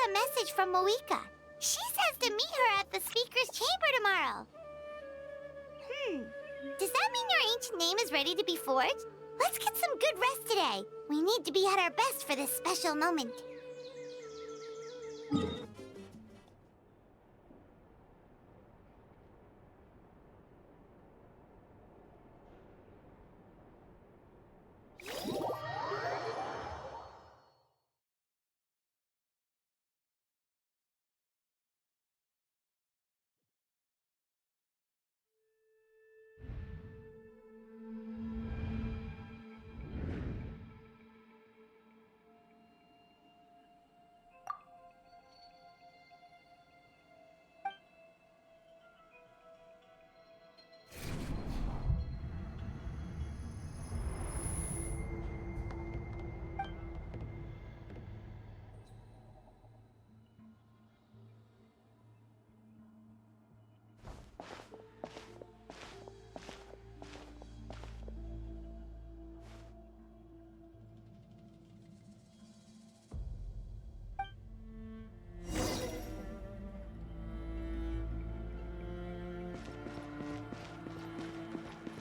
got a message from Moika. She says to meet her at the speaker's chamber tomorrow. Does that mean your ancient name is ready to be forged? Let's get some good rest today. We need to be at our best for this special moment.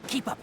Keep up.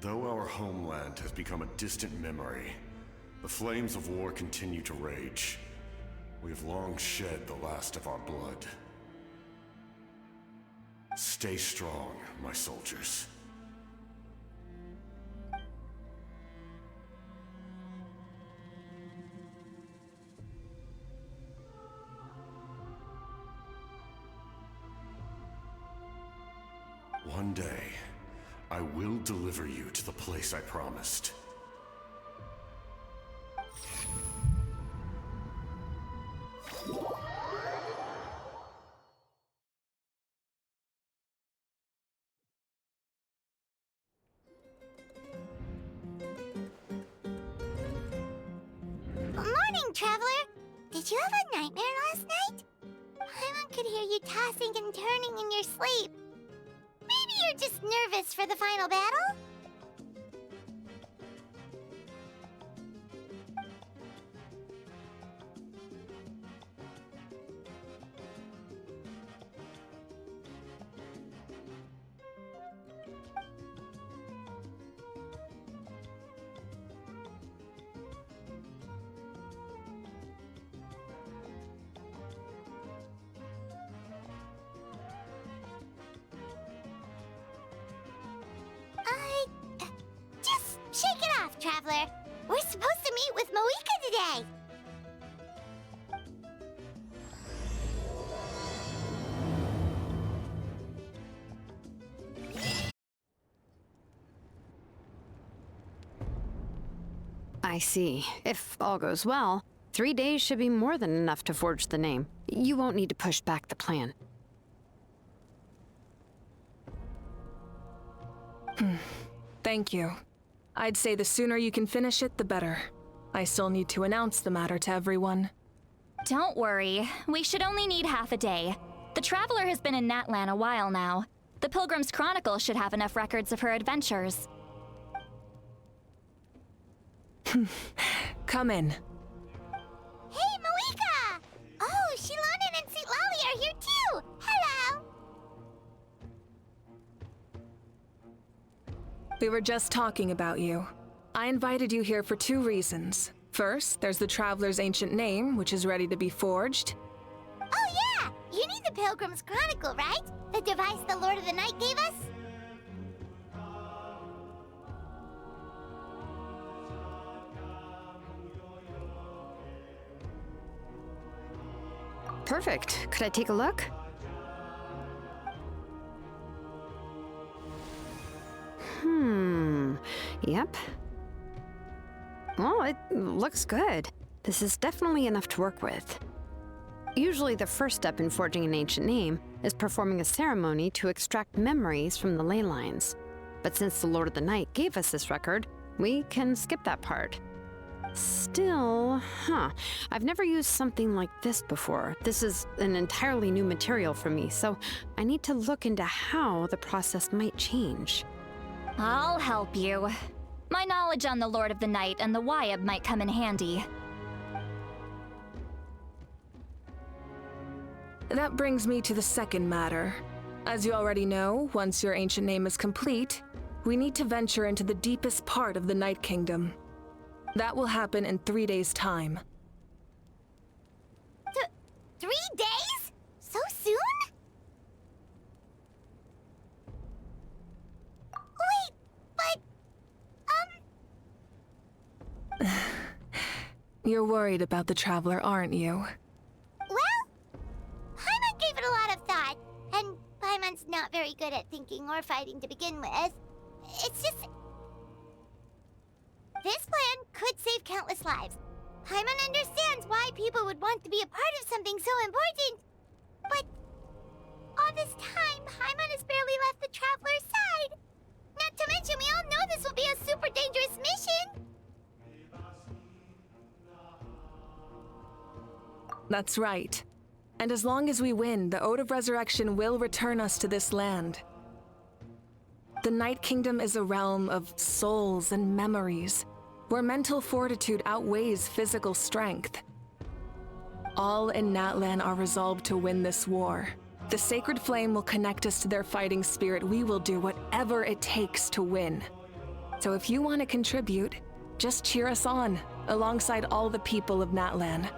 Though our homeland has become a distant memory, the flames of war continue to rage. We have long shed the last of our blood. Stay strong, my soldiers. One day, I will deliver you to the place I promised. Morning, traveler! Did you have a nightmare last night? Paimon could hear you tossing and turning in your sleep. Maybe you're just nervous for the final battle? Shake it off, Traveler. We're supposed to meet with Moika today. I see. If all goes well, 3 days should be more than enough to forge the name. You won't need to push back the plan. Thank you. I'd say the sooner you can finish it, the better. I still need to announce the matter to everyone. Don't worry. We should only need half a day. The Traveler has been in Natlan a while now. The Pilgrim's Chronicle should have enough records of her adventures. Come in. Hey, Moika! Oh, Shilonen and St. Lolly are here too! Hello! We were just talking about you. I invited you here for 2 reasons. First, there's the Traveler's ancient name, which is ready to be forged. Oh yeah! You need the Pilgrim's Chronicle, right? The device the Lord of the Night gave us? Perfect. Could I take a look? Yep. Well, it looks good. This is definitely enough to work with. Usually the first step in forging an ancient name is performing a ceremony to extract memories from the ley lines. But since the Lord of the Night gave us this record, we can skip that part. Still, I've never used something like this before. This is an entirely new material for me, so I need to look into how the process might change. I'll help you. My knowledge on the Lord of the Night and the Wyab might come in handy. That brings me to the second matter. As you already know, once your ancient name is complete, we need to venture into the deepest part of the Night Kingdom. That will happen in 3 days' time. 3 days? So soon? Wait, but, You're worried about the Traveler, aren't you? well, Paimon gave it a lot of thought, and Paimon's not very good at thinking or fighting to begin with. It's just... this plan could save countless lives. Paimon understands why people would want to be a part of something so important. But all this time, Paimon has barely left the Traveler's side. Not to mention, we all know this will be a super dangerous mission. That's right. And as long as we win, the Ode of Resurrection will return us to this land. The Night Kingdom is a realm of souls and memories, where mental fortitude outweighs physical strength. All in Natlan are resolved to win this war. The sacred flame will connect us to their fighting spirit. We will do whatever it takes to win. So if you want to contribute, just cheer us on, alongside all the people of Natlan.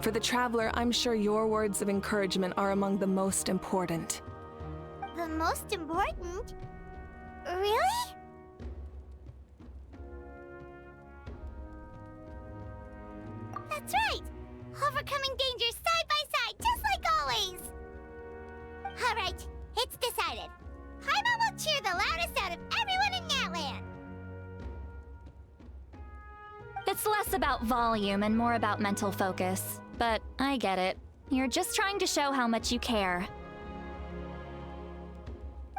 For the Traveler, I'm sure your words of encouragement are among the most important. The most important? Really? That's right! Overcoming dangers side by side, just like always! Alright, it's decided. Paimon will cheer the loudest out of everyone in Natlan! It's less about volume and more about mental focus. But I get it. You're just trying to show how much you care.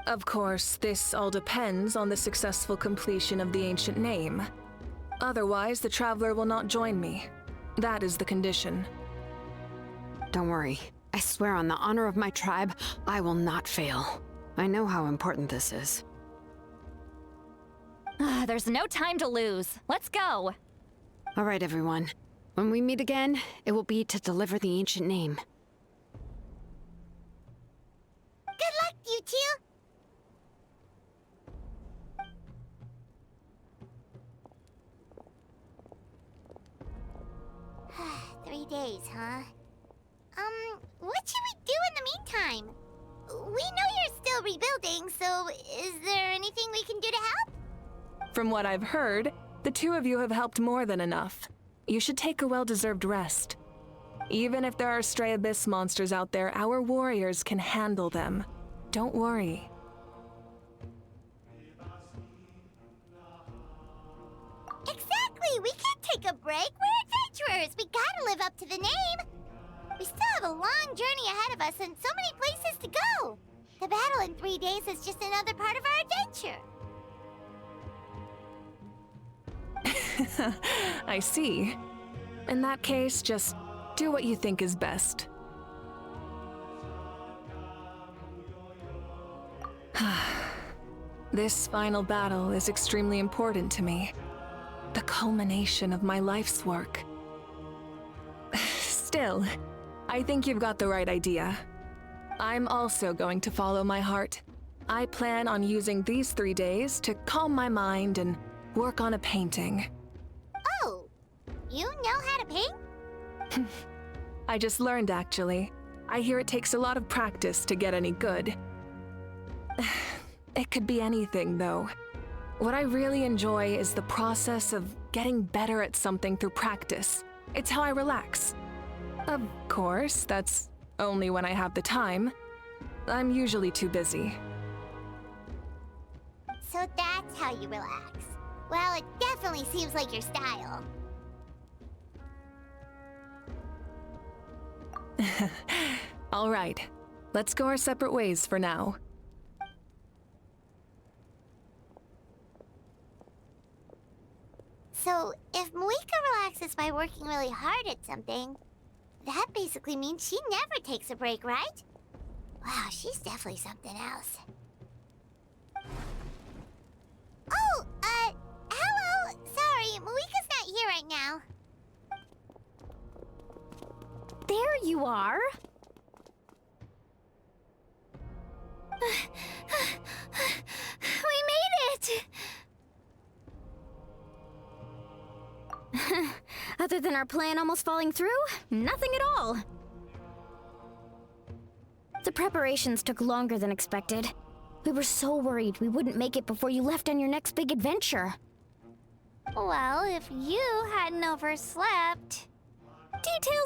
Of course, this all depends on the successful completion of the ancient name. Otherwise, the Traveler will not join me. That is the condition. Don't worry. I swear on the honor of my tribe, I will not fail. I know how important this is. There's no time to lose. Let's go. All right, everyone. When we meet again, it will be to deliver the ancient name. Good luck, you two! 3 days, huh? What should we do in the meantime? We know you're still rebuilding, so is there anything we can do to help? From what I've heard, The two of you have helped more than enough. You should take a well-deserved rest. Even if there are stray abyss monsters out there, our warriors can handle them. Don't worry. Exactly! We can't take a break. We're adventurers. We gotta live up to the name. We still have a long journey ahead of us and so many places to go. The battle in 3 days is just another part of our adventure. I see. In that case, just do what you think is best. This final battle is extremely important to me. The culmination of my life's work. Still, I think you've got the right idea. I'm also going to follow my heart. I plan on using these 3 days to calm my mind and work on a painting. Oh, you know how to paint? I just learned, actually. I hear it takes a lot of practice to get any good. It could be anything, though. What I really enjoy is the process of getting better at something through practice. It's how I relax. Of course, that's only when I have the time. I'm usually too busy. So that's how you relax. Well, it definitely seems like your style. All right, let's go our separate ways for now. So, if Moika relaxes by working really hard at something, that basically means she never takes a break, right? Wow, she's definitely something else. Oh, hello! Sorry, Moika's not here right now. There you are. We made it! Other than our plan almost falling through, nothing at all. The preparations took longer than expected. We were so worried we wouldn't make it before you left on your next big adventure. Well, if you hadn't overslept...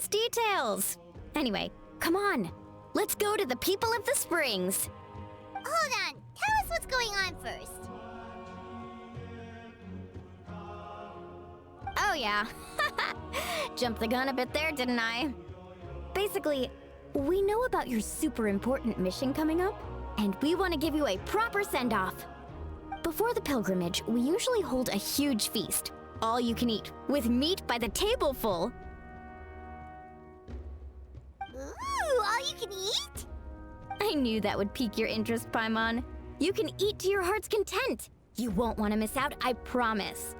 Details! Anyway, come on. Let's go to the people of the Springs. Hold on, tell us what's going on first. Oh yeah. Jumped the gun a bit there, didn't I? Basically, we know about your super important mission coming up, and we want to give you a proper send-off. Before the pilgrimage, we usually hold a huge feast, all you can eat, with meat by the tableful. Ooh, all you can eat? I knew that would pique your interest, Paimon. You can eat to your heart's content. You won't want to miss out, I promise.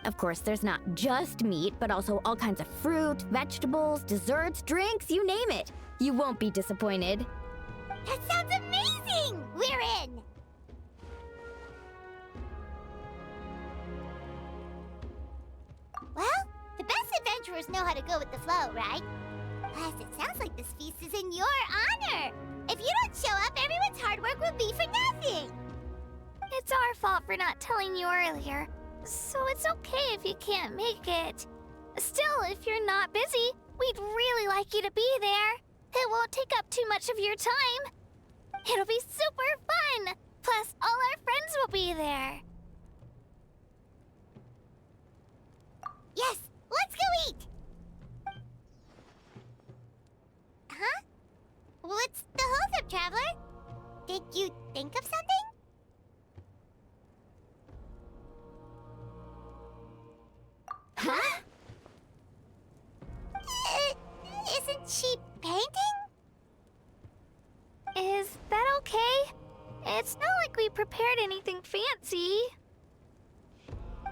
Of course, there's not just meat, but also all kinds of fruit, vegetables, desserts, drinks, you name it. You won't be disappointed. That sounds amazing! We're in! Well, the best adventurers know how to go with the flow, right? Plus, it sounds like this feast is in your honor! If you don't show up, everyone's hard work will be for nothing! It's our fault for not telling you earlier, so it's okay if you can't make it. Still, if you're not busy, we'd really like you to be there. It won't take up too much of your time. It'll be super fun! Plus, all our friends will be there. Yes, let's go eat! Huh? What's the holdup, Traveler? Did you think of something? Huh? Isn't she painting? Is that okay? It's not like we prepared anything fancy.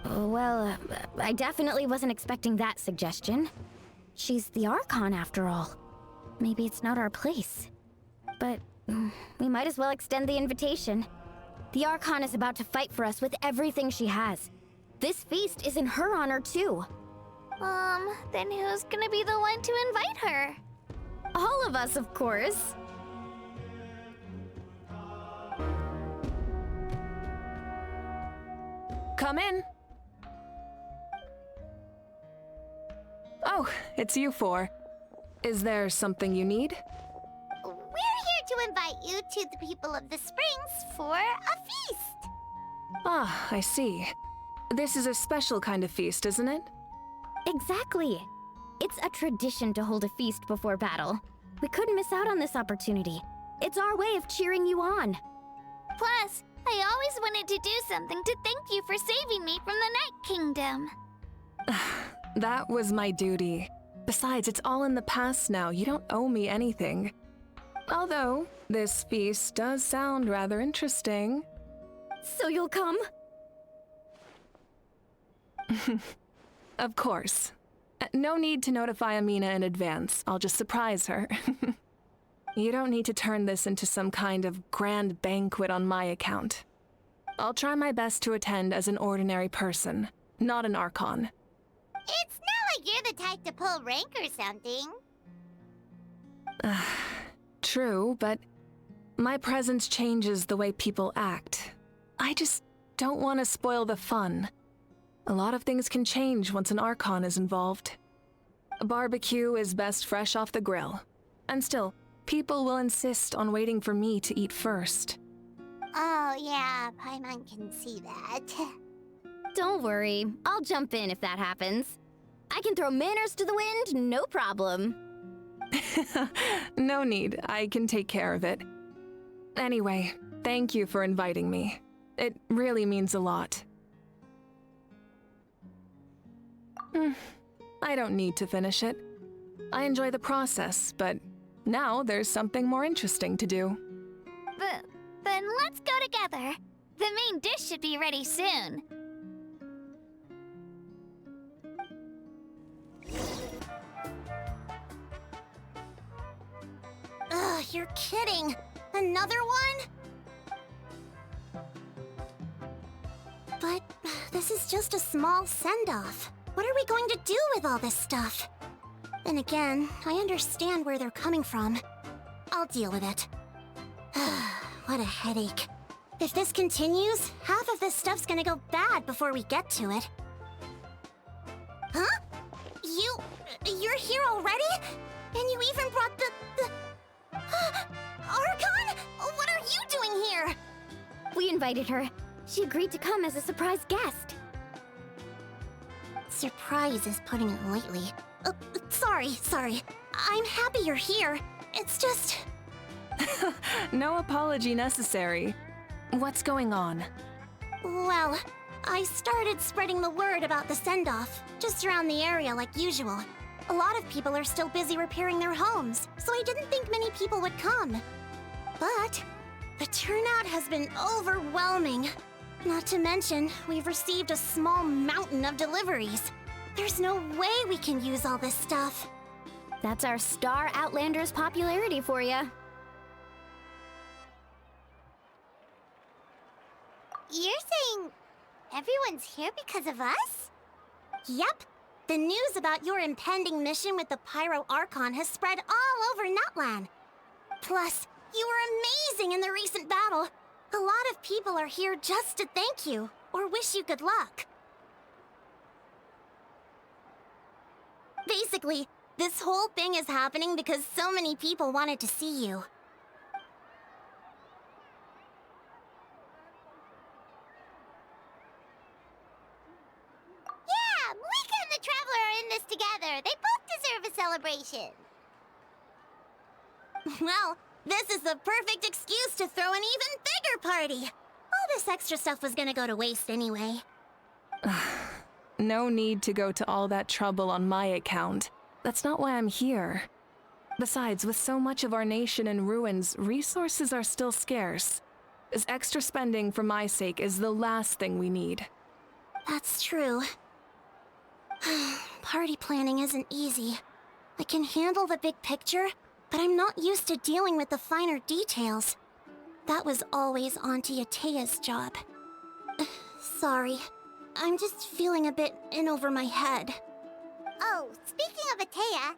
Well, I definitely wasn't expecting that suggestion. She's the Arcon, after all. Maybe it's not our place. But we might as well extend the invitation. The Archon is about to fight for us with everything she has. This feast is in her honor, too. Then who's gonna be the one to invite her? All of us, of course. Come in. Oh, it's you four. Is there something you need? We're here to invite you to the people of the Springs for a feast. Ah, I see. This is a special kind of feast, isn't it? Exactly. It's a tradition to hold a feast before battle. We couldn't miss out on this opportunity. It's our way of cheering you on. Plus, I always wanted to do something to thank you for saving me from the Night Kingdom. That was my duty. Besides, it's all in the past now. You don't owe me anything. Although, this feast does sound rather interesting. So you'll come? Of course. No need to notify Amina in advance. I'll just surprise her. You don't need to turn this into some kind of grand banquet on my account. I'll try my best to attend as an ordinary person, not an Arcon. It's not like you're the type to pull rank or something. True, but my presence changes the way people act. I just don't want to spoil the fun. A lot of things can change once an Archon is involved. A barbecue is best fresh off the grill. And still, people will insist on waiting for me to eat first. Oh yeah, Paimon can see that. Don't worry, I'll jump in if that happens. I can throw manners to the wind, no problem. No need, I can take care of it. Anyway, thank you for inviting me. It really means a lot. I don't need to finish it. I enjoy the process, but now there's something more interesting to do. Then let's go together. The main dish should be ready soon. Ugh, you're kidding. Another one? But this is just a small send-off. What are we going to do with all this stuff? Then again, I understand where they're coming from. I'll deal with it. What a headache. If this continues, half of this stuff's gonna go bad before we get to it. Huh? You're here already? And you even brought the... Arcon? What are you doing here? We invited her. She agreed to come as a surprise guest. Surprise is putting it lightly. Sorry. I'm happy you're here. It's just... No apology necessary. What's going on? Well, I started spreading the word about the send-off, just around the area like usual. A lot of people are still busy repairing their homes, so I didn't think many people would come. But the turnout has been overwhelming. Not to mention, we've received a small mountain of deliveries. There's no way we can use all this stuff. That's our Star Outlander's popularity for you. You're saying everyone's here because of us? Yep. The news about your impending mission with the Pyro Archon has spread all over Natlan. Plus, you were amazing in the recent battle. A lot of people are here just to thank you, or wish you good luck. Basically, this whole thing is happening because so many people wanted to see you. Yeah, Malika and the Traveler are in this together. They both deserve a celebration. Well, this is the perfect excuse to throw an even bigger party. All this extra stuff was gonna go to waste anyway. No need to go to all that trouble on my account. That's not why I'm here. Besides, with so much of our nation in ruins, resources are still scarce. This extra spending for my sake is the last thing we need. That's true. Party planning isn't easy. I can handle the big picture, but I'm not used to dealing with the finer details. That was always Auntie Atea's job. Sorry. I'm just feeling a bit in over my head. Oh, speaking of Atea,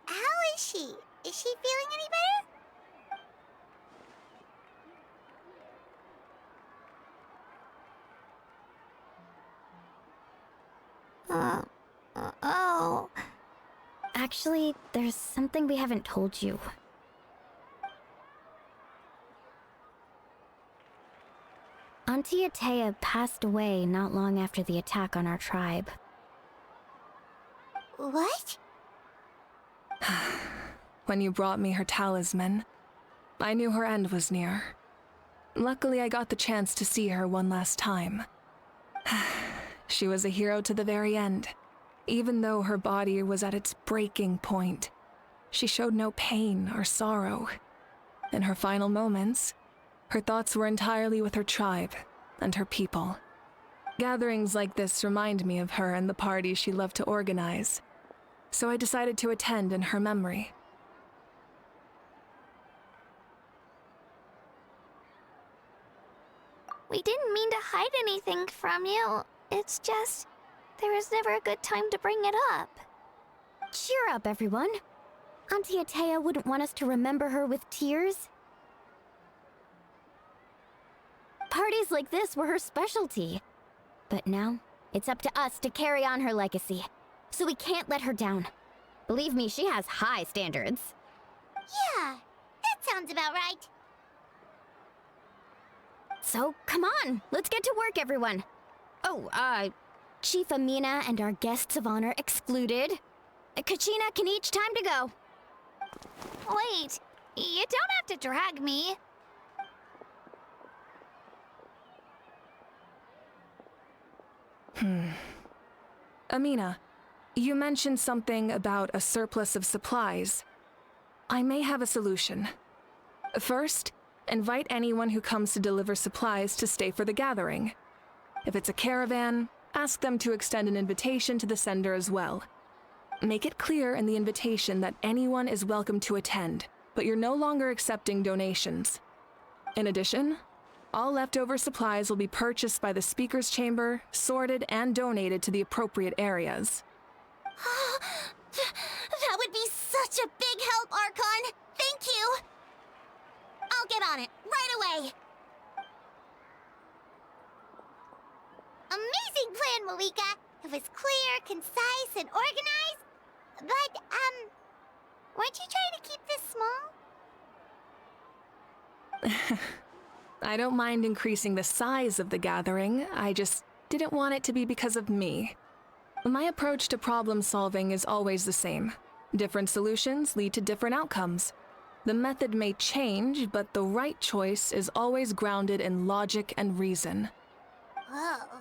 how is she? Is she feeling any better? Oh. Actually, there's something we haven't told you. Auntie Atea passed away not long after the attack on our tribe. What? When you brought me her talisman, I knew her end was near. Luckily, I got the chance to see her one last time. She was a hero to the very end. Even though her body was at its breaking point, she showed no pain or sorrow. In her final moments, her thoughts were entirely with her tribe and her people. Gatherings like this remind me of her and the parties she loved to organize, so I decided to attend in her memory. We didn't mean to hide anything from you. It's just, there was never a good time to bring it up. Cheer up, everyone. Auntie Atea wouldn't want us to remember her with tears. Parties like this were her specialty. But now, it's up to us to carry on her legacy. So we can't let her down. Believe me, she has high standards. Yeah, that sounds about right. So, come on, let's get to work, everyone. Oh, Chief Amina and our guests of honor excluded. Kachina can each time to go. Wait, you don't have to drag me. Amina, you mentioned something about a surplus of supplies. I may have a solution. First, invite anyone who comes to deliver supplies to stay for the gathering. If it's a caravan, ask them to extend an invitation to the sender as well. Make it clear in the invitation that anyone is welcome to attend, but you're no longer accepting donations. In addition, all leftover supplies will be purchased by the speaker's chamber, sorted, and donated to the appropriate areas. That would be such a big help, Arcon. Thank you. I'll get on it right away. Amazing plan, Malika. It was clear, concise, and organized. But, weren't you trying to keep this small? I don't mind increasing the size of the gathering, I just didn't want it to be because of me. My approach to problem solving is always the same. Different solutions lead to different outcomes. The method may change, but the right choice is always grounded in logic and reason. Whoa.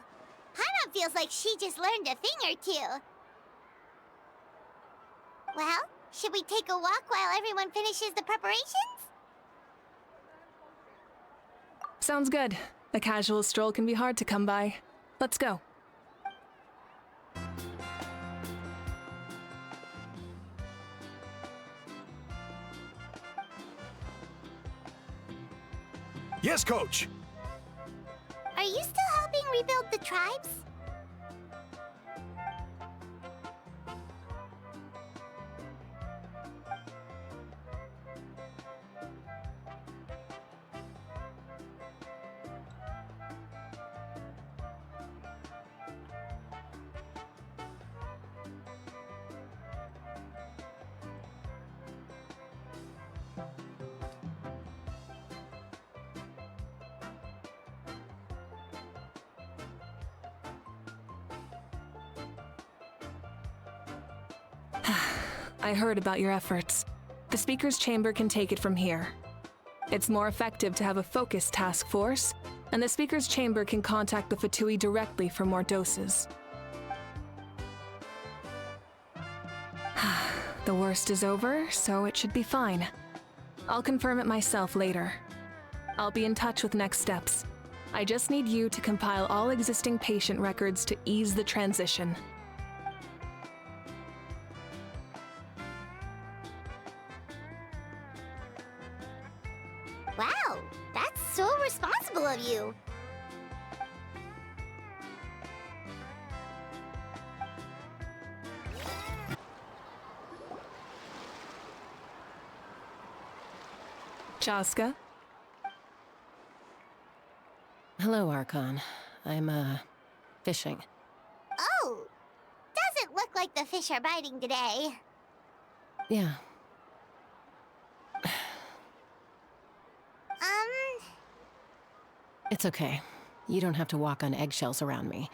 Hana feels like she just learned a thing or two. Well, should we take a walk while everyone finishes the preparations? Sounds good. A casual stroll can be hard to come by. Let's go. Yes, Coach! Are you still helping rebuild the tribes? I heard about your efforts. The speaker's chamber can take it from here. It's more effective to have a focused task force, and the speaker's chamber can contact the Fatui directly for more doses. The worst is over, so it should be fine. I'll confirm it myself later. I'll be in touch with next steps. I just need you to compile all existing patient records to ease the transition. Wow, that's so responsible of you. Chaska? Hello, Arcon. I'm, fishing. Oh, look like the fish are biting today. Yeah. It's okay. You don't have to walk on eggshells around me.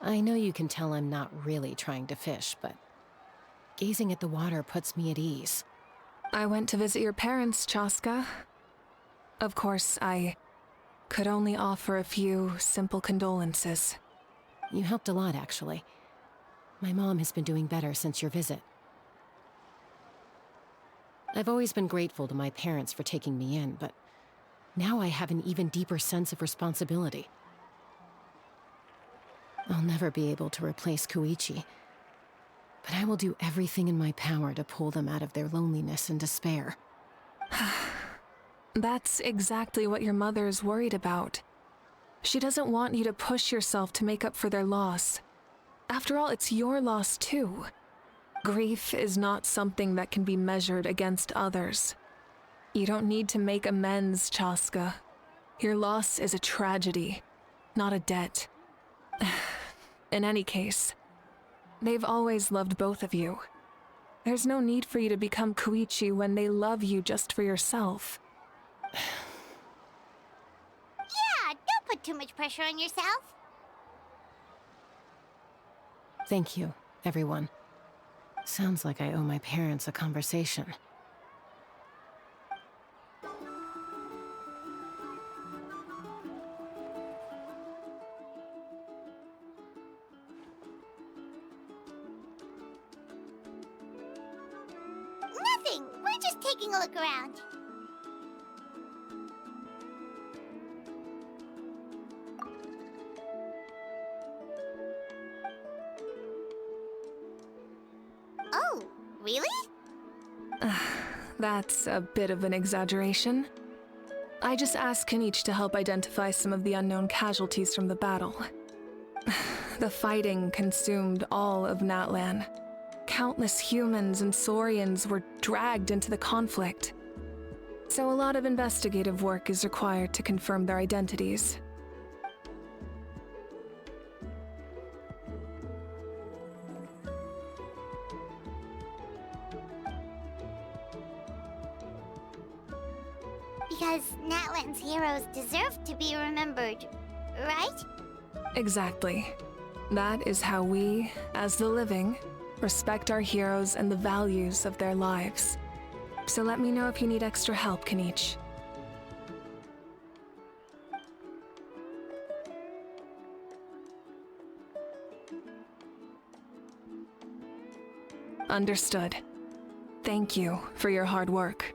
I know you can tell I'm not really trying to fish, but gazing at the water puts me at ease. I went to visit your parents, Chaska. Of course, I could only offer a few simple condolences. You helped a lot, actually. My mom has been doing better since your visit. I've always been grateful to my parents for taking me in, but now I have an even deeper sense of responsibility. I'll never be able to replace Koichi, but I will do everything in my power to pull them out of their loneliness and despair. That's exactly what your mother is worried about. She doesn't want you to push yourself to make up for their loss. After all, it's your loss too. Grief is not something that can be measured against others. You don't need to make amends, Chaska. Your loss is a tragedy, not a debt. In any case, they've always loved both of you. There's no need for you to become Koichi when they love you just for yourself. Yeah, don't put too much pressure on yourself. Thank you, everyone. Sounds like I owe my parents a conversation. Nothing. We're just taking a look around. Oh, really? That's a bit of an exaggeration. I just asked Kinich to help identify some of the unknown casualties from the battle. The fighting consumed all of Natlan. Countless humans and Saurians were dragged into the conflict. So a lot of investigative work is required to confirm their identities. Because Natlan's heroes deserve to be remembered, right? Exactly. That is how we, as the living, respect our heroes and the values of their lives. So let me know if you need extra help, Kinich. Understood. Thank you for your hard work.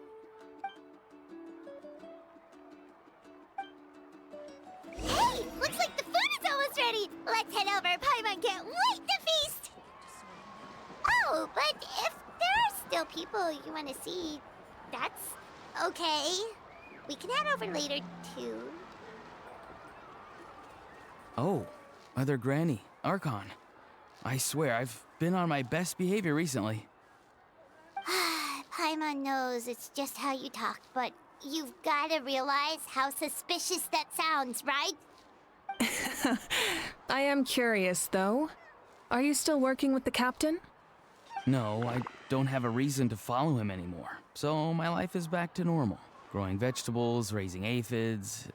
Hey, looks like the food is almost ready. Let's head over. Paimon can't wait to feast. Oh, but if there are still people you want to see, that's okay. We can head over later, too. Oh, Mother Granny, Arcon. I swear, I've been on my best behavior recently. Paimon knows it's just how you talk, but you've got to realize how suspicious that sounds, right? I am curious, though. Are you still working with the captain? No, I don't have a reason to follow him anymore, so my life is back to normal. Growing vegetables, raising aphids.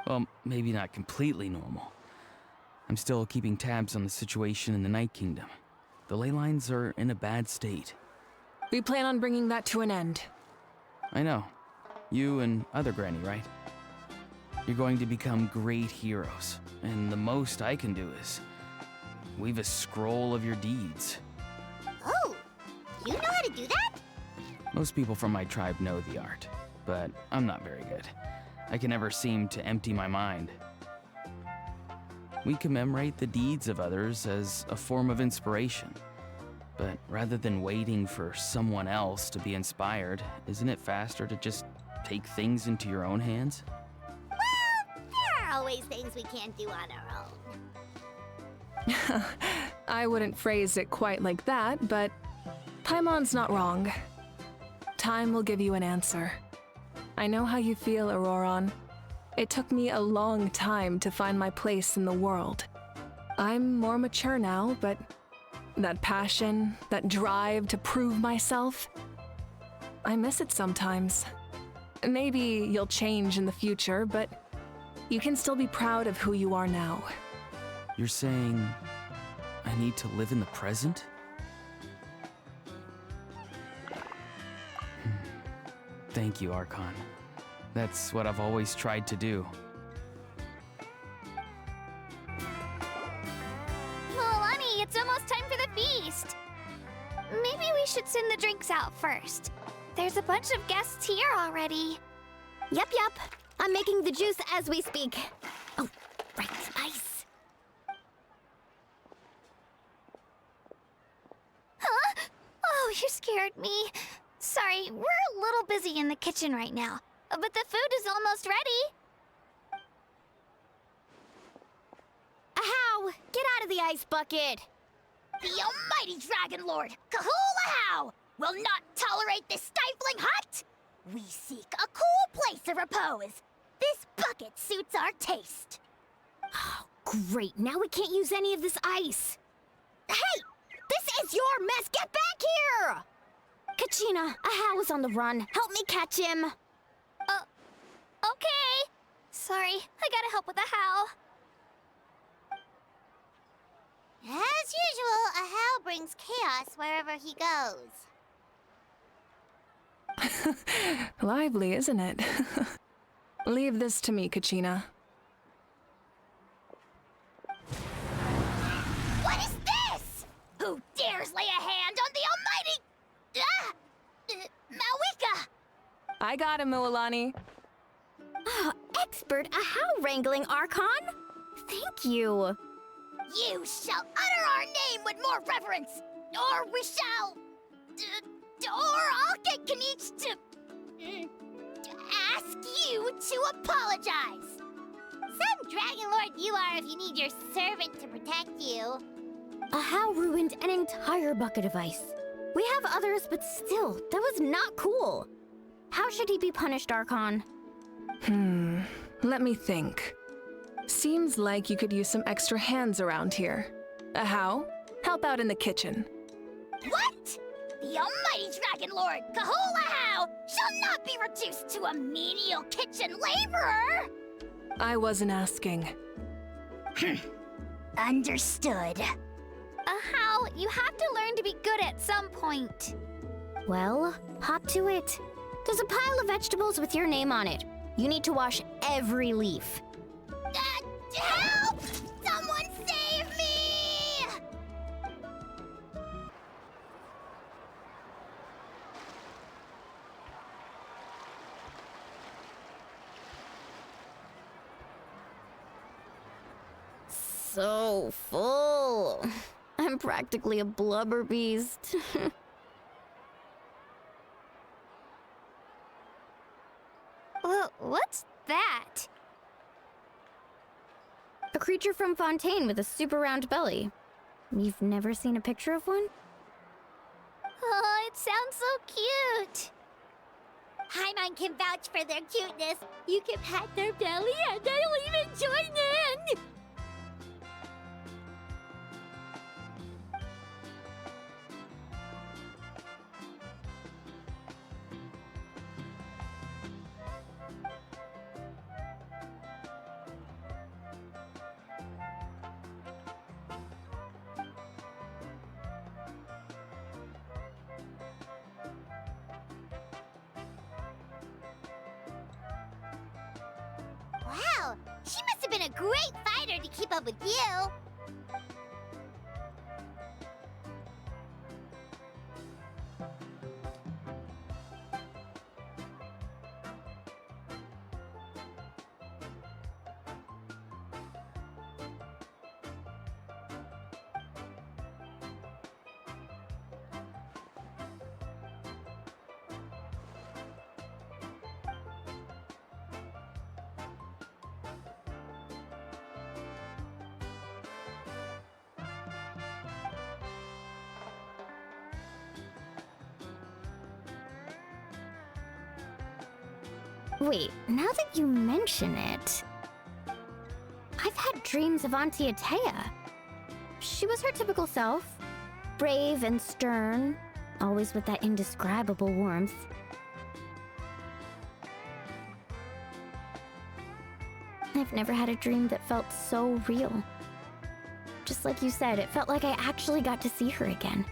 Well, maybe not completely normal. I'm still keeping tabs on the situation in the Night Kingdom. The ley lines are in a bad state. We plan on bringing that to an end. I know. You and other Granny, right? You're going to become great heroes, and the most I can do is weave a scroll of your deeds. Oh, you know how to do that? Most people from my tribe know the art, but I'm not very good. I can never seem to empty my mind. We commemorate the deeds of others as a form of inspiration. But rather than waiting for someone else to be inspired, isn't it faster to just take things into your own hands? Well, there are always things we can't do on our own. I wouldn't phrase it quite like that, but Paimon's not wrong. Time will give you an answer. I know how you feel, Auroron. It took me a long time to find my place in the world. I'm more mature now, but that passion, that drive to prove myself. I miss it sometimes. Maybe you'll change in the future, but you can still be proud of who you are now. You're saying I need to live in the present? Thank you, Arcon. That's what I've always tried to do. Milani, it's almost time for the feast. Maybe we should send the drinks out first. There's a bunch of guests here already. Yep. I'm making the juice as we speak. Oh, right, ice. Huh? Oh, you scared me. Sorry, we're a little busy in the kitchen right now, but the food is almost ready. Ahow! Get out of the ice bucket! The almighty Dragon Lord, Kahula will not tolerate this stifling hut. We seek a cool place of repose. This bucket suits our taste. Oh, great. Now we can't use any of this ice. Hey! This is your mess! Get back here! Kachina, Ahow is on the run. Help me catch him. Okay. Sorry, I gotta help with the how. As usual, Ahow brings chaos wherever he goes. Lively, isn't it? Leave this to me, Kachina. What is this? Who dares lay a hand on the almighty... Mawika! I got him, Milani. Oh, expert Ahow wrangling, Arcon. Thank you. You shall utter our name with more reverence, or we shall... or I'll get Kanich to ask you to apologize. Some Dragon Lord you are if you need your servant to protect you. Ahow ruined an entire bucket of ice. We have others, but still, that was not cool. How should he be punished, Arcon? Let me think. Seems like you could use some extra hands around here. Ahow, help out in the kitchen. What? The almighty Dragon Lord, Kahula shall not be reduced to a menial kitchen laborer! I wasn't asking. Understood. How? You have to learn to be good at some point. Well, hop to it. There's a pile of vegetables with your name on it. You need to wash every leaf. Help! Someone save me! So full. I'm practically a blubber beast. What's that? A creature from Fontaine with a super round belly. You've never seen a picture of one? Oh, it sounds so cute. Paimon can vouch for their cuteness. You can pat their belly and I'll even join in. Wow, she must have been a great fighter to keep up with you. Wait, now that you mention it... I've had dreams of Auntie Atea. She was her typical self. Brave and stern, always with that indescribable warmth. I've never had a dream that felt so real. Just like you said, it felt like I actually got to see her again.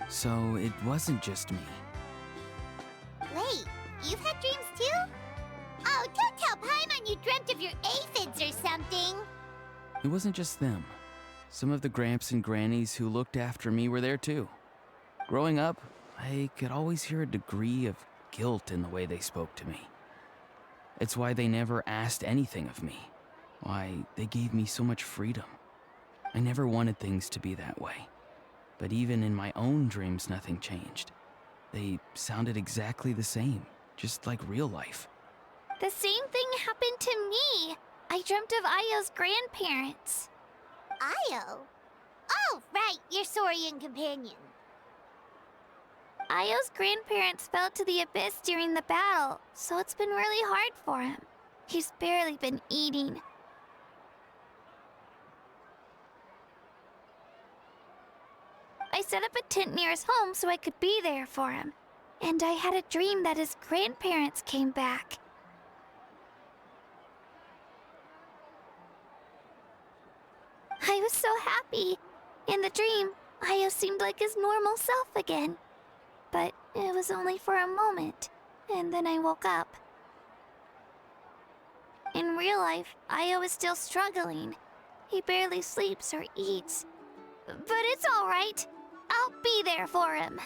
So it wasn't just me. Wait, you've had dreams too? Oh, don't tell Paimon you dreamt of your aphids or something. It wasn't just them. Some of the Gramps and Grannies who looked after me were there too. Growing up, I could always hear a degree of guilt in the way they spoke to me. It's why they never asked anything of me. Why they gave me so much freedom. I never wanted things to be that way. But even in my own dreams, nothing changed. They sounded exactly the same, just like real life. The same thing happened to me. I dreamt of Io's grandparents. Io? Oh, right, your Saurian companion. Io's grandparents fell to the abyss during the battle, so it's been really hard for him. He's barely been eating. I set up a tent near his home so I could be there for him. And I had a dream that his grandparents came back. I was so happy. In the dream, Io seemed like his normal self again. But it was only for a moment, and then I woke up. In real life, Io is still struggling. He barely sleeps or eats. But it's all right. I'll be there for him.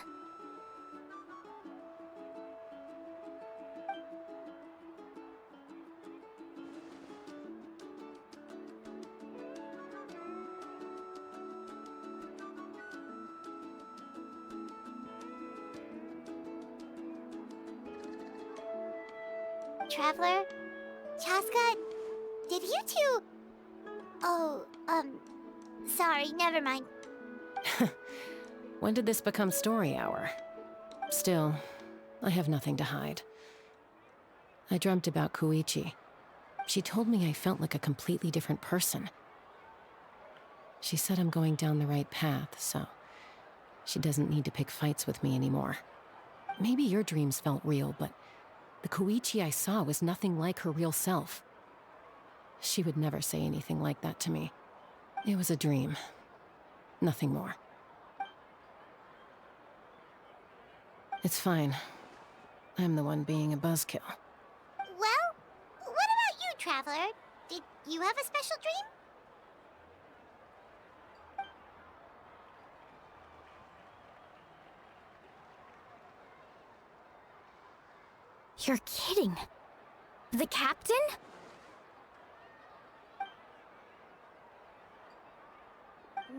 Traveler? Chaska? Did you two... Oh, sorry, never mind. When did this become story hour? Still, I have nothing to hide. I dreamt about Koichi. She told me I felt like a completely different person. She said I'm going down the right path, so she doesn't need to pick fights with me anymore. Maybe your dreams felt real, but the Koichi I saw was nothing like her real self. She would never say anything like that to me. It was a dream. Nothing more. It's fine. I'm the one being a buzzkill. Well, what about you, Traveler? Did you have a special dream? You're kidding. The captain?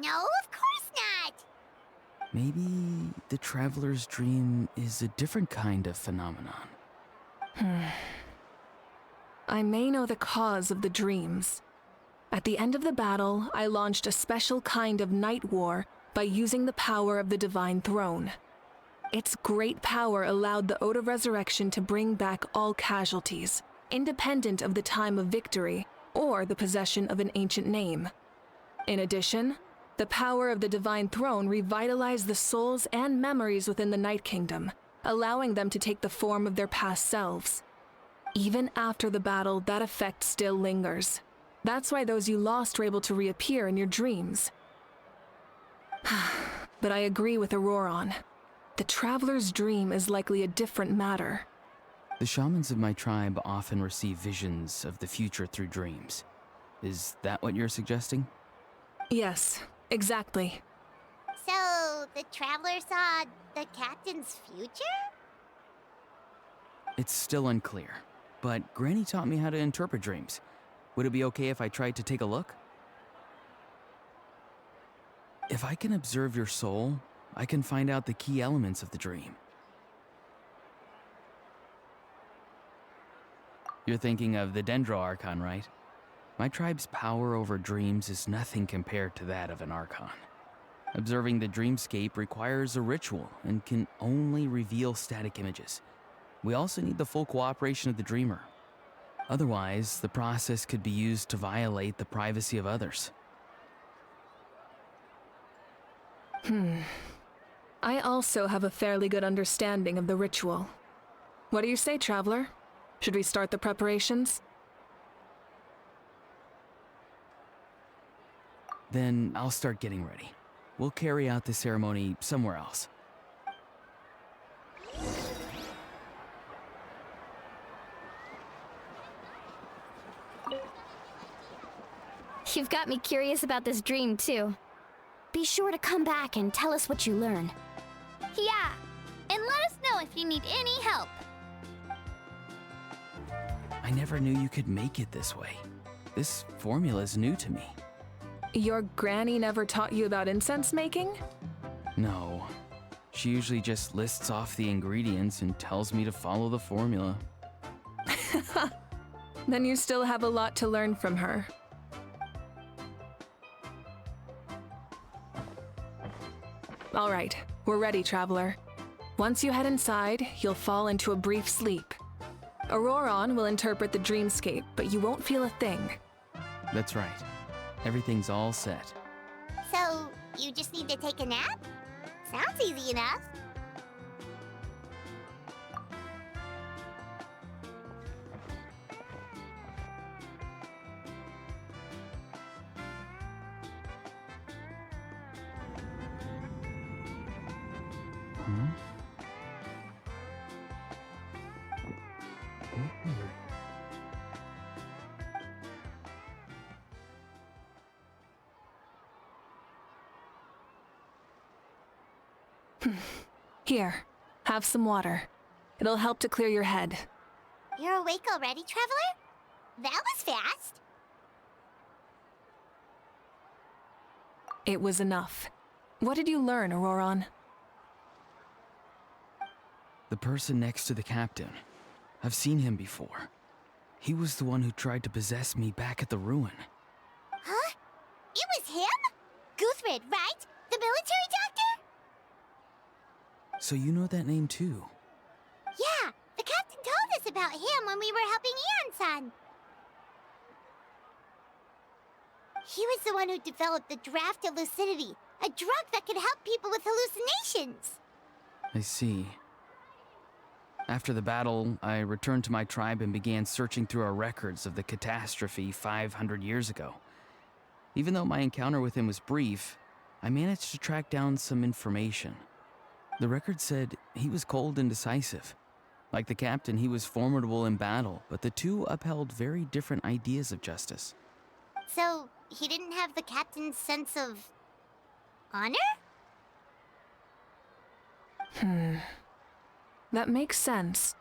No, of course not. Maybe the traveler's dream is a different kind of phenomenon. I may know the cause of the dreams. At the end of the battle, I launched a special kind of night war by using the power of the Divine Throne. Its great power allowed the Ode of Resurrection to bring back all casualties, independent of the time of victory or the possession of an ancient name. In addition, the power of the Divine Throne revitalized the souls and memories within the Night Kingdom, allowing them to take the form of their past selves. Even after the battle, that effect still lingers. That's why those you lost were able to reappear in your dreams. But I agree with Auroron. The Traveler's dream is likely a different matter. The shamans of my tribe often receive visions of the future through dreams. Is that what you're suggesting? Yes, exactly. So, the Traveler saw the captain's future? It's still unclear, but Granny taught me how to interpret dreams. Would it be okay if I tried to take a look? If I can observe your soul, I can find out the key elements of the dream. You're thinking of the Dendro Arcon, right? My tribe's power over dreams is nothing compared to that of an Arcon. Observing the dreamscape requires a ritual and can only reveal static images. We also need the full cooperation of the dreamer. Otherwise, the process could be used to violate the privacy of others. I also have a fairly good understanding of the ritual. What do you say, Traveler? Should we start the preparations? Then I'll start getting ready. We'll carry out the ceremony somewhere else. You've got me curious about this dream, too. Be sure to come back and tell us what you learn. Yeah, and let us know if you need any help. I never knew you could make it this way. This formula's new to me. Your granny never taught you about incense making? No. She usually just lists off the ingredients and tells me to follow the formula. Then you still have a lot to learn from her. All right, we're ready, Traveler. Once you head inside, you'll fall into a brief sleep. Auroron will interpret the dreamscape, but you won't feel a thing. That's right. Everything's all set. So, you just need to take a nap? Sounds easy enough. Here, have some water. It'll help to clear your head. You're awake already, Traveler? That was fast. It was enough. What did you learn, Auroron? The person next to the captain. I've seen him before. He was the one who tried to possess me back at the ruin. Huh? It was him? Guthred, right? The military doctor? So you know that name too? Yeah, the captain told us about him when we were helping Ian-san. He was the one who developed the draft of lucidity, a drug that could help people with hallucinations. I see. After the battle, I returned to my tribe and began searching through our records of the catastrophe 500 years ago. Even though my encounter with him was brief, I managed to track down some information. The record said he was cold and decisive. Like the captain, he was formidable in battle, but the two upheld very different ideas of justice. So, he didn't have the captain's sense of honor? That makes sense.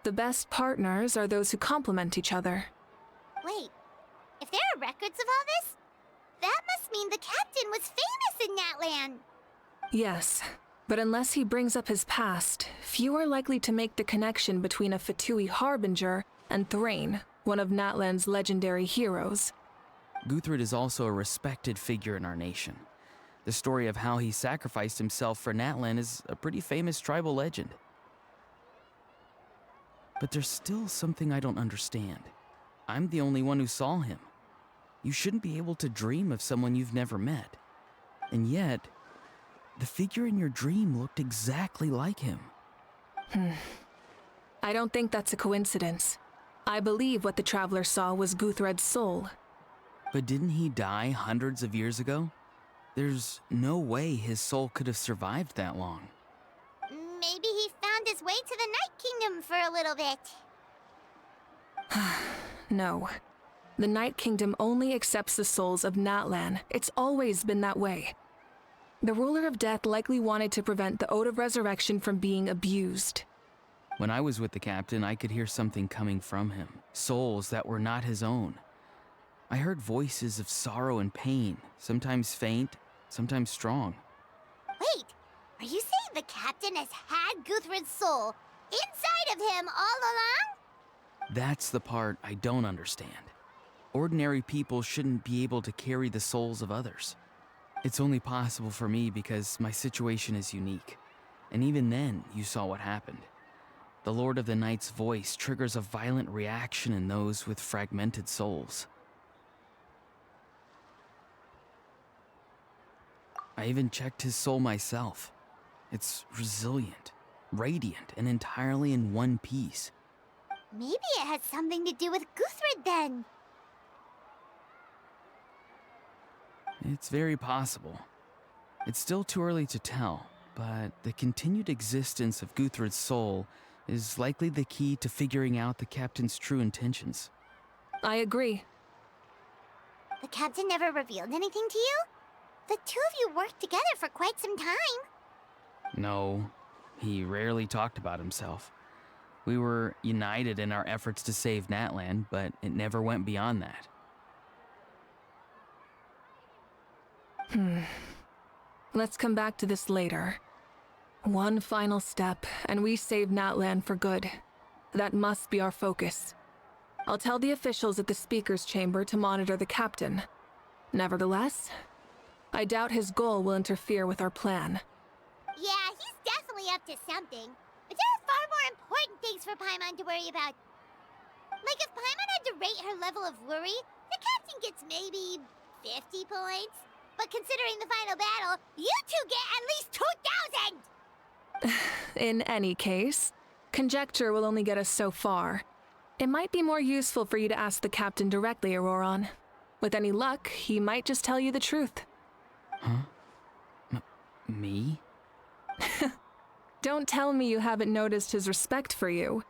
The best partners are those who complement each other. Wait, if there are records of all this, that must mean the captain was famous in Natlan. Yes, but unless he brings up his past, few are likely to make the connection between a Fatui harbinger and Thrain, one of Natlan's legendary heroes. Guthred is also a respected figure in our nation. The story of how he sacrificed himself for Natlan is a pretty famous tribal legend. But there's still something I don't understand. I'm the only one who saw him. You shouldn't be able to dream of someone you've never met. And yet, the figure in your dream looked exactly like him. I don't think that's a coincidence. I believe what the Traveler saw was Guthred's soul. But didn't he die hundreds of years ago? There's no way his soul could have survived that long. Maybe he found his way to the Night Kingdom for a little bit. No. The Night Kingdom only accepts the souls of Natlan. It's always been that way. The Ruler of Death likely wanted to prevent the Ode of Resurrection from being abused. When I was with the captain, I could hear something coming from him. Souls that were not his own. I heard voices of sorrow and pain, sometimes faint, sometimes strong. Wait, are you saying the captain has had Guthred's soul inside of him all along? That's the part I don't understand. Ordinary people shouldn't be able to carry the souls of others. It's only possible for me because my situation is unique. And even then, you saw what happened. The Lord of the Night's voice triggers a violent reaction in those with fragmented souls. I even checked his soul myself. It's resilient, radiant, and entirely in one piece. Maybe it has something to do with Guthrid then. It's very possible. It's still too early to tell, but the continued existence of Guthrid's soul is likely the key to figuring out the captain's true intentions. I agree. The captain never revealed anything to you? The two of you worked together for quite some time. No, he rarely talked about himself. We were united in our efforts to save Natlan, but it never went beyond that. Let's come back to this later. One final step, and we save Natlan for good. That must be our focus. I'll tell the officials at the speaker's chamber to monitor the captain. Nevertheless, I doubt his goal will interfere with our plan. Yeah, he's definitely up to something. But there are far more important things for Paimon to worry about. Like if Paimon had to rate her level of worry, the captain gets maybe 50 points. But considering the final battle, you two get at least 2,000! In any case, conjecture will only get us so far. It might be more useful for you to ask the captain directly, Auroron. With any luck, he might just tell you the truth. Huh? Me? Don't tell me you haven't noticed his respect for you.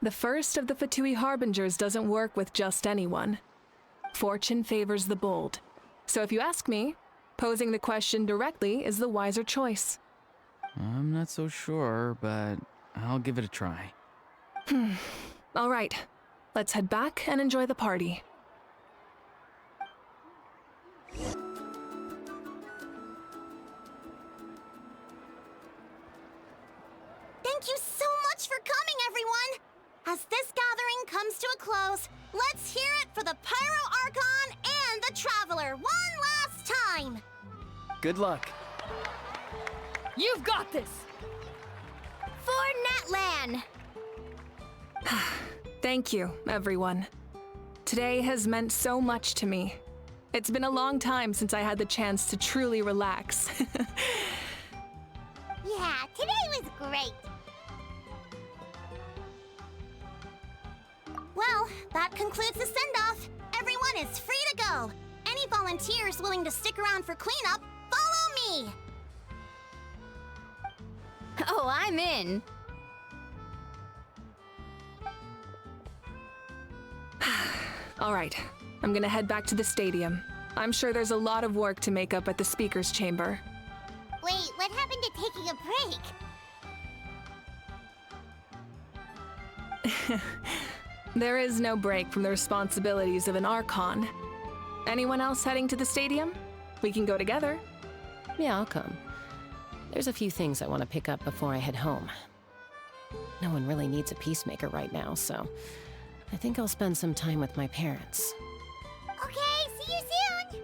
The first of the Fatui Harbingers doesn't work with just anyone. Fortune favors the bold. So if you ask me, posing the question directly is the wiser choice. I'm not so sure, but I'll give it a try. All right, let's head back and enjoy the party. Thank you so much for coming, everyone! As this gathering comes to a close, let's hear it for the Pyro Arcon and the Traveler one last time! Good luck. You've got this! For Natlan! Thank you, everyone. Today has meant so much to me. It's been a long time since I had the chance to truly relax. Yeah, today was great! Well, that concludes the send-off. Everyone is free to go. Any volunteers willing to stick around for cleanup, follow me! Oh, I'm in. All right, I'm gonna head back to the stadium. I'm sure there's a lot of work to make up at the speaker's chamber. Wait, what happened to taking a break? There is no break from the responsibilities of an Archon. Anyone else heading to the stadium? We can go together. Yeah, I'll come. There's a few things I want to pick up before I head home. No one really needs a peacemaker right now, so I think I'll spend some time with my parents. Okay, see you soon!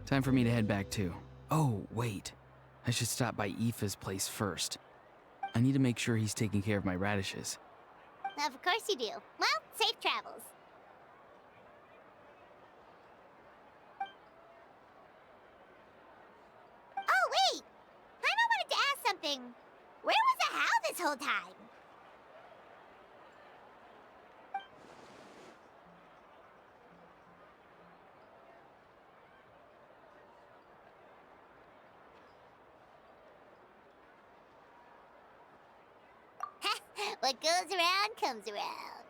Time for me to head back too. Oh, wait. I should stop by Aoife's place first. I need to make sure he's taking care of my radishes. Of course you do. Well, safe travels. Oh, wait! Paimon wanted to ask something. Where was the How this whole time? What goes around comes around.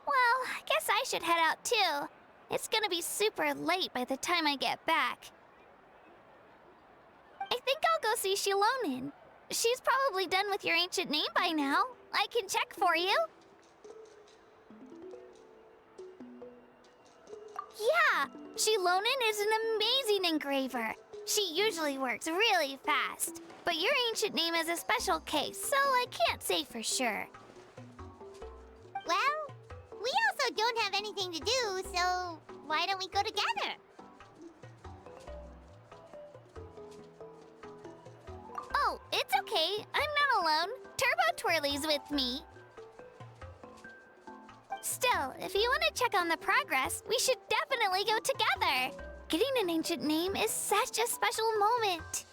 Well, I guess I should head out too. It's gonna be super late by the time I get back. I think I'll go see Shilonin. She's probably done with your ancient name by now. I can check for you. Yeah, Shilonin is an amazing engraver. She usually works really fast. But your ancient name is a special case, so I can't say for sure. Well, we also don't have anything to do, so why don't we go together? Oh, it's okay. I'm not alone. Turbo Twirly's with me. Still, if you want to check on the progress, we should definitely go together. Getting an ancient name is such a special moment.